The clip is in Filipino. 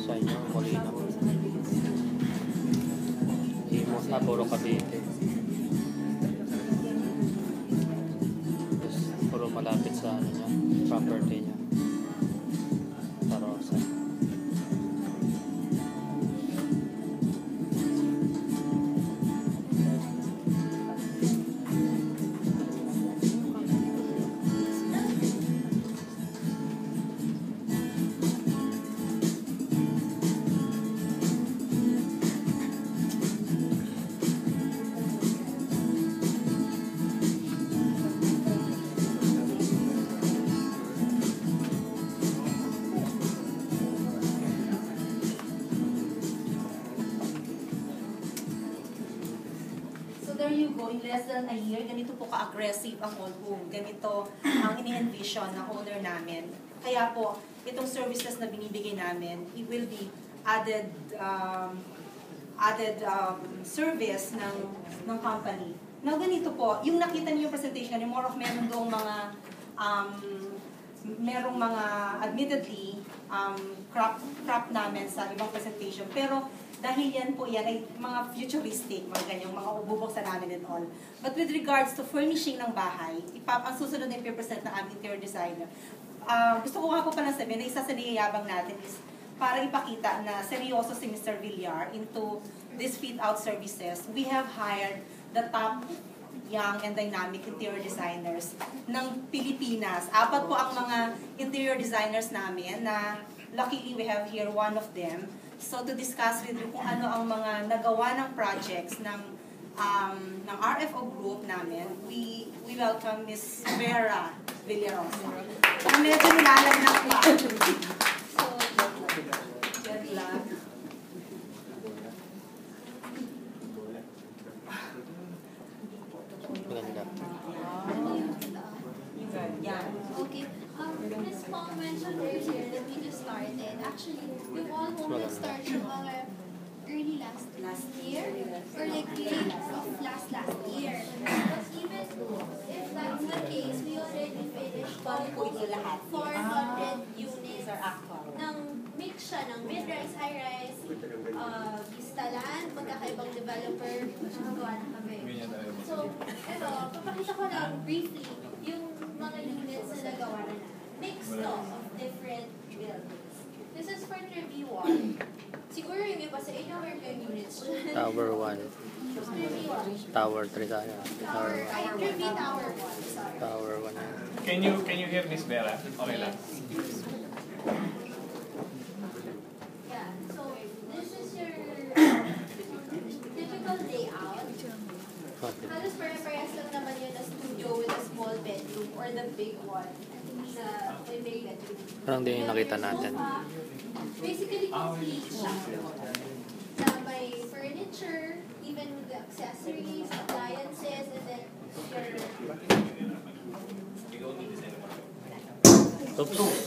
sa inyo, Molina. Imos na, puro Cavite. Tapos, puro malapit sa ano niya, property niya. Tarosa. There you go, in less than a year, ganito po ka-aggressive ang All Home. Ganito ang ini-envision ng owner namin. Kaya po, itong services na binibigay namin, it will be added service ng company. Now, ganito po, yung nakita niyo yung presentation, yung more of meron doong mga merong mga admittedly crop namin sa ibang presentation. Pero dahil yan po yan ay mga futuristic, mga ganyang, mga bubuksan namin and all. But with regards to furnishing ng bahay, ang susunod na i-present ng aming interior designer, gusto ko nga po pala sabihin na isa sa niyayabang natin is para ipakita na seryoso si Mr. Villar into this fit-out services. We have hired the top young and dynamic interior designers ng Pilipinas. 4 po ang mga interior designers namin na luckily we have here one of them. So to discuss with you kung ano ang mga nagawa ng projects ng RFO group namin, we welcome Ms. Vera Villarosa. Kung medyo nilalagnak pa. So, good luck. Maganda. Yeah. Okay. Ms. Paul mentioned earlier that we just started. Actually, we've all home started early last year or like late of last year. But even if that's the case, we already finished 400 units ng mix siya ng mid-rise, high-rise, Vistaland, magkakaibang developer, gawa na kami. So, ito, papakita ko lang briefly yung mga units na nagawa na natin. Mix of different buildings. This is for Trevi 1. Siguro yung iba sa inyo where yung units. Tower 1. Trevi 1. Tower 3 tayo. Trevi Tower 1. Sorry. Tower 1. Can you hear Miss Vera? Okay lang. Yeah. So this is your typical layout. Okay. Halos pare-parehas lang naman yun na studio with a small bedroom or the big one. Sa may big bedroom. Parang din yung nakita natin. Basically complete siya. Na may furniture, even with the accessories, appliances, and then your Oops.